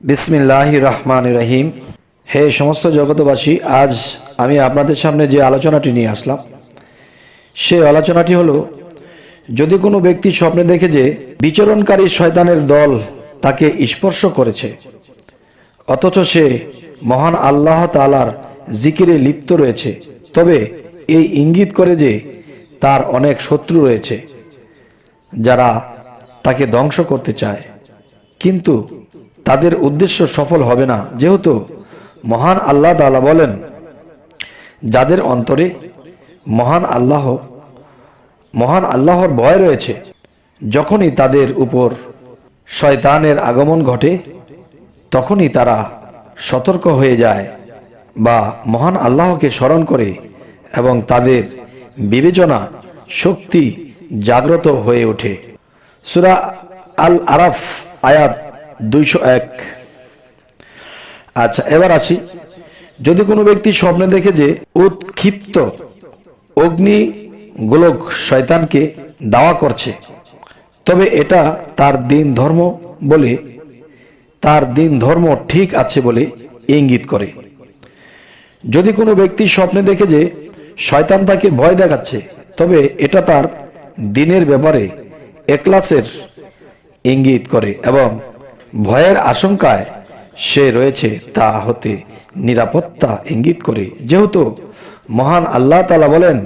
বিসমিল্লাহির রহমানির রহিম। হে সমস্ত জগতবাসী, আজ আমি আপনাদের সামনে যে আলোচনাটি নিয়ে আসলাম সেই আলোচনাটি হলো, যদি কোনো ব্যক্তি স্বপ্নে দেখে যে বিচরণকারী শয়তানের দল তাকে স্পর্শ করেছে, অথচ সে মহান আল্লাহ তাআলার জিকিরে লিপ্ত রয়েছে, তবে এই ইঙ্গিত করে যে তার অনেক শত্রু রয়েছে যারা তাকে ধ্বংস করতে চায়, কিন্তু তাদের উদ্দেশ্য সফল হবে না, যেহেতু মহান আল্লাহ তাআলা বলেন, যাদের অন্তরে মহান আল্লাহর ভয় রয়েছে, যখনই তাদের উপর শয়তানের আগমন ঘটে তখনই তারা সতর্ক হয়ে যায় বা মহান আল্লাহকে স্মরণ করে এবং তাদের বিবেচনা শক্তি জাগ্রত হয়ে ওঠে। সূরা আল আরাফ আয়াত 201। আচ্ছা, এবার আসি, যদি কোনো ব্যক্তি স্বপ্নে দেখে যে উৎক্ষিপ্ত অগ্নি গোলক শয়তানকে দাওয়া করছে, তবে এটা তার দিন ধর্ম ঠিক আছে বলে ইঙ্গিত করে। যদি কোনো ব্যক্তি স্বপ্নে দেখে যে শয়তান তাকে ভয় দেখাচ্ছে, তবে এটা তার দিনের ব্যাপারে এখলাসের ইঙ্গিত করে এবং ভয়ের আশঙ্কায় সে রয়েছে তা হতে নিরাপত্তা ইঙ্গিত করে, যেহেতু মহান আল্লাহ তাআলা বলেন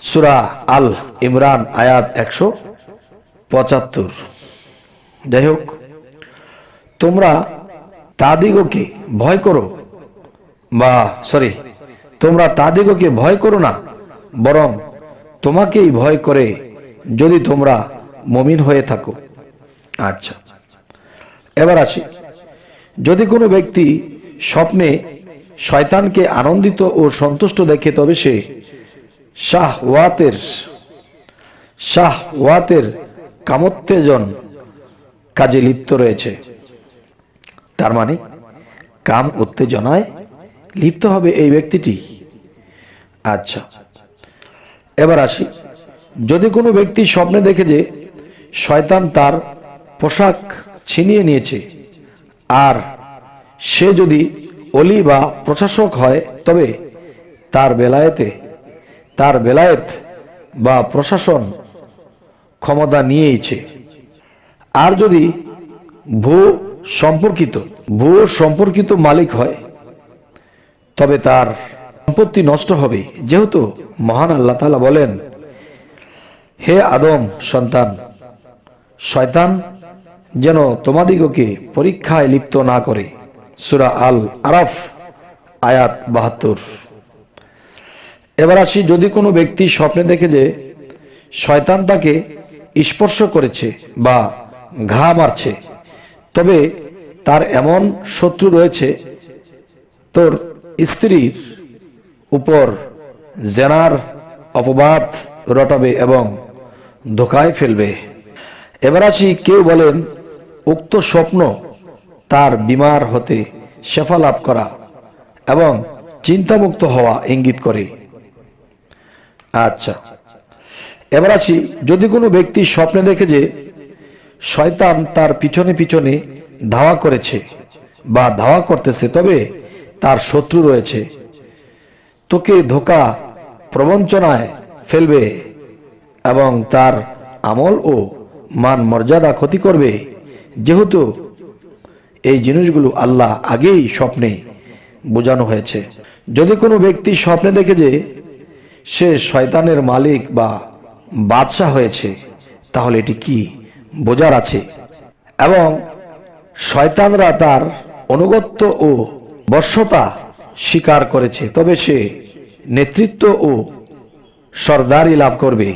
সূরা আল ইমরান আয়াত 175। যাই হোক, তোমরা তাদিগকে ভয় করো না, বরং তোমাকেই ভয় করে যদি তোমরা মুমিন হয়ে থাকো। আচ্ছা, এবার আসি, যদি কোনো ব্যক্তি স্বপ্নে শয়তানকে আনন্দিত ও সন্তুষ্ট দেখে, তবে সে শাহওয়াতের কামোত্তেজন কাজে লিপ্ত রয়েছে। তার মানে কাম উত্তেজনায় লিপ্ত হবে এই ব্যক্তিটি। আচ্ছা, এবার আসি, যদি কোনো ব্যক্তি স্বপ্নে দেখে যে শয়তান তার পোশাক ছিনিয়ে নিয়েছে, আর সে যদি অলি বা প্রশাসক হয়, তবে তার বেলায়েত বা প্রশাসন ক্ষমতা নিয়েইছে। আর যদি ভূ সম্পর্কিত মালিক হয়, তবে তার সম্পত্তি নষ্ট হবে, যেহেতু মহান আল্লাহ তাআলা বলেন, হে আদম সন্তান, শয়তান যেন তোমাদিগকে পরীক্ষায় লিপ্ত না করে। সূরা আল আরাফ আয়াত 72। এবার আসি, যদি কোনো ব্যক্তি স্বপ্নে দেখে যে শয়তান তাকে স্পর্শ করেছে বা ঘা মারছে, তবে তার এমন শত্রু রয়েছে তোর স্ত্রীর উপর জেনার অপবাদ রটাবে এবং ধোঁকায় ফেলবে। এবার আসি, কেউ বলেন উক্ত স্বপ্ন তার বিমার হতে শেফা লাভ করা এবং চিন্তামুক্ত হওয়া ইঙ্গিত করে। আচ্ছা, এবার আসি, যদি কোনো ব্যক্তি স্বপ্নে দেখে যে শয়তান তার পিছনে ধাওয়া করেছে বা ধাওয়া করতেছে, তবে তার শত্রু রয়েছে, তোকে ধোঁকা প্রবঞ্চনায় ফেলবে এবং তার আমল ও মান মর্যাদা ক্ষতি করবে, যেহেতু এই জিনিসগুলো আল্লাহ আগেই স্বপ্নে বোঝানো হয়েছে। যদি কোনো ব্যক্তি স্বপ্নে দেখে যে সে শয়তানের মালিক বা বাদশাহ হয়েছে, তাহলে এটি কি বোঝার আছে এবং শয়তানরা তার অনুগত্য ও বর্ষতা স্বীকার করেছে, তবে সে নেতৃত্ব ও সরদারি লাভ করবে,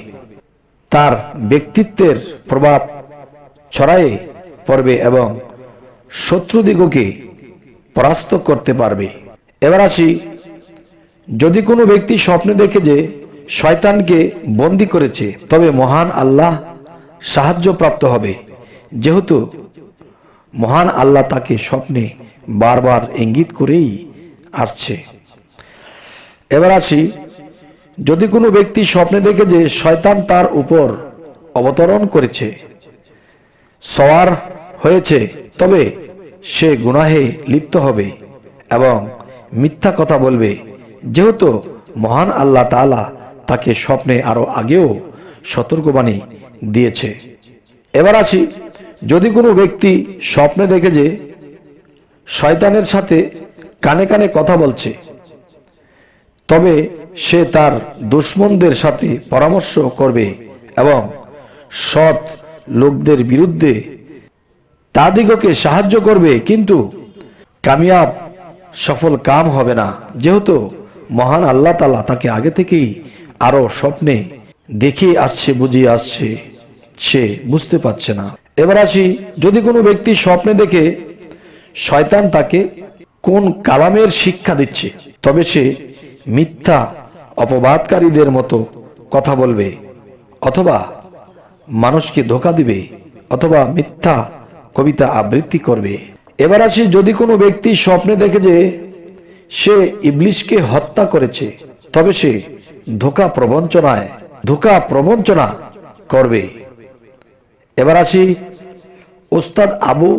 তার ব্যক্তিত্বের প্রভাব ছড়ায়ে পড়বে এবং শত্রুদিগকে পরাস্ত করতে পারবে। এবার আসি, যদি কোনো ব্যক্তি স্বপ্নে দেখে যে শয়তানকে বন্দী করেছে, তবে মহান আল্লাহ সাহায্যপ্রাপ্ত হবে, যেহেতু মহান আল্লাহ তাকে স্বপ্নে বারবার ইঙ্গিত করেই আসছে। এবার আসি, যদি কোনো ব্যক্তি স্বপ্নে দেখে যে শয়তান তার উপর অবতরণ করেছে, সওয়ার হয়েছে, তবে সে গুনাহে লিপ্ত হবে এবং মিথ্যা কথা বলবে, যেহেতু মহান আল্লাহ তাআলা তাকে স্বপ্নে আরো আগেও সতর্কবাণী দিয়েছে। এবার আসি, যদি কোনো ব্যক্তি স্বপ্নে দেখে যে শয়তানের সাথে কানে কানে কথা বলছে, তবে সে তার দুশমনদের সাথে পরামর্শ করবে এবং সৎ লোকদের বিরুদ্ধে তাদিগকে সাহায্য করবে, কিন্তু কামিয়াব সফল কাম হবে না, যেহেতু মহান আল্লাহ তাআলা তাকে আগে থেকেই আরো স্বপ্নে দেখিয়ে আসছে, বুঝিয়ে আসছে, সে বুঝতে পারছে না। এবার আসি, যদি কোনো ব্যক্তি স্বপ্নে দেখে শয়তান তাকে কোন কালামের শিক্ষা দিচ্ছে, তবে সে মিথ্যা অপবাদকারীদের মতো কথা বলবে, অথবা মানুষকে ধোঁকা দিবে, অথবা মিথ্যা কবিতা আবৃত্তি করবে। এবার আসি, যদি কোনো ব্যক্তি স্বপ্নে দেখে যে সে ইবলিশকে হত্যা করেছে, তবে সে ধোঁকা প্রবঞ্চনা করবে। এবার আসি, ওস্তাদ আবু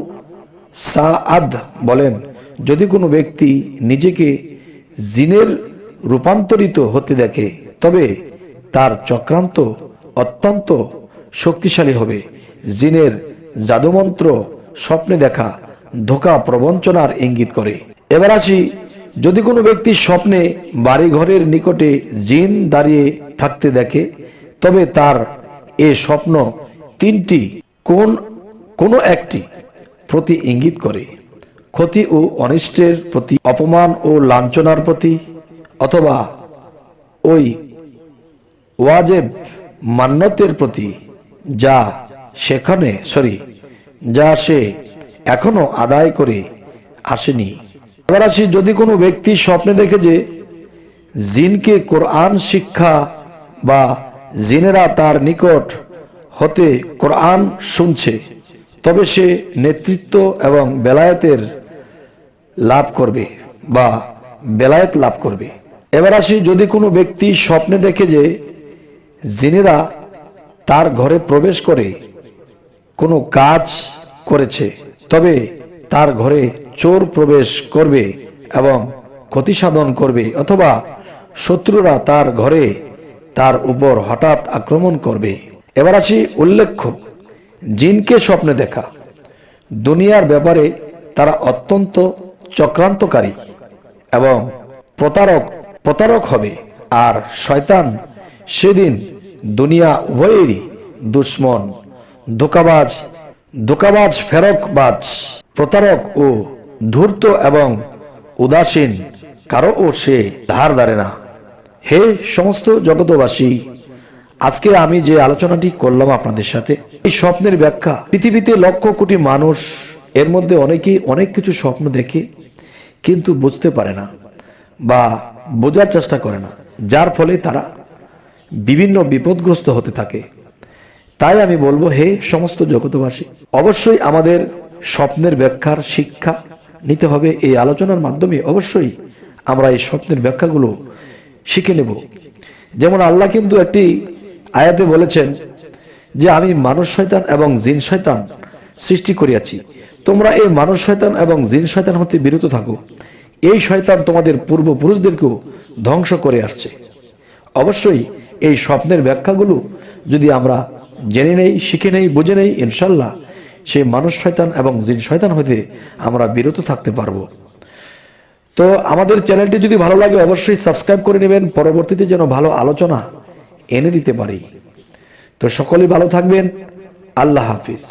সাআদ বলেন, যদি কোনো ব্যক্তি নিজেকে জিনের রূপান্তরিত হতে দেখে, তবে তার চক্রান্ত অত্যন্ত শক্তিশালী হবে। জিনের জাদুমন্ত্র স্বপ্নে দেখা ধোঁকা প্রবঞ্চনার ইঙ্গিত করে। এবার আসি, যদি কোনো ব্যক্তি স্বপ্নে বাড়ি ঘরের নিকটে জিন দাঁড়িয়ে থাকতে দেখে, তবে তার এ স্বপ্ন তিনটি কোনো একটি প্রতি ইঙ্গিত করে: ক্ষতি ও অনিষ্টের প্রতি, অপমান ও লাঞ্ছনার প্রতি, অথবা ওই ওয়াজেব মান্যতের প্রতি যা সে এখনো আদায় করে আসেনি। এবার আসি, যদি কোনো ব্যক্তি স্বপ্নে দেখে যে জিনকে কোরআন শিক্ষা বা জিনেরা তার নিকট হতে কোরআন শুনছে, তবে সে নেতৃত্ব এবং বেলায়েত লাভ করবে। এবার আসি, যদি কোনো ব্যক্তি স্বপ্নে দেখে যে জিনেরা তার ঘরে প্রবেশ করে কোনো কাজ করেছে, তবে তার ঘরে চোর প্রবেশ করবে এবং ক্ষতি সাধন করবে, অথবা শত্রুরা তার ঘরে তার উপর হঠাৎ আক্রমণ করবে। এবার আসি, উল্লেখ্য, জিনকে স্বপ্নে দেখা দুনিয়ার ব্যাপারে তারা অত্যন্ত চক্রান্তকারী এবং প্রতারক হবে, আর শয়তান সেদিন দুনিয়া উভয়েরই দুশ্মন, ধোঁকাবাজ, ফেরকবাজ, প্রতারক ও ধূর্ত এবং উদাসীন কারো সে ধার ধারে না। হে সমস্ত জগতবাসী, আজকে আমি যে আলোচনাটি করলাম আপনাদের সাথে, এই স্বপ্নের ব্যাখ্যা, পৃথিবীতে লক্ষ কোটি মানুষ, এর মধ্যে অনেকেই অনেক কিছু স্বপ্ন দেখে কিন্তু বুঝতে পারে না বা বোঝার চেষ্টা করে না, যার ফলে তারা বিভিন্ন বিপদগ্রস্ত হতে থাকে। তাই আমি বলবো, হে সমস্ত জগতবাসী, অবশ্যই আমাদের স্বপ্নের ব্যাখ্যার শিক্ষা নিতে হবে। এই আলোচনার মাধ্যমে অবশ্যই আমরা এই স্বপ্নের ব্যাখ্যাগুলো শিখে নেব। যেমন আল্লাহ কিন্তু একটি আয়াতে বলেছেন যে আমি মানুষ শয়তান এবং জিন শয়তান সৃষ্টি করিয়াছি, তোমরা এই মানুষ শয়তান এবং জিন শয়তান হতে বিরত থাকো। এই শয়তান তোমাদের পূর্বপুরুষদেরকেও ধ্বংস করে আসছে। অবশ্যই এই স্বপ্নের ব্যাখ্যাগুলো যদি আমরা জেনে নেই, শিখে নেই, বুঝে নেই, ইনশাল্লাহ সেই মানুষ শয়তান এবং জিন শয়তান হতে আমরা বিরত থাকতে পারবো। তো আমাদের চ্যানেলটি যদি ভালো লাগে অবশ্যই সাবস্ক্রাইব করে নেবেন, পরবর্তীতে যেন ভালো আলোচনা এনে দিতে পারি। তো সকলেই ভালো থাকবেন। আল্লাহ হাফিজ।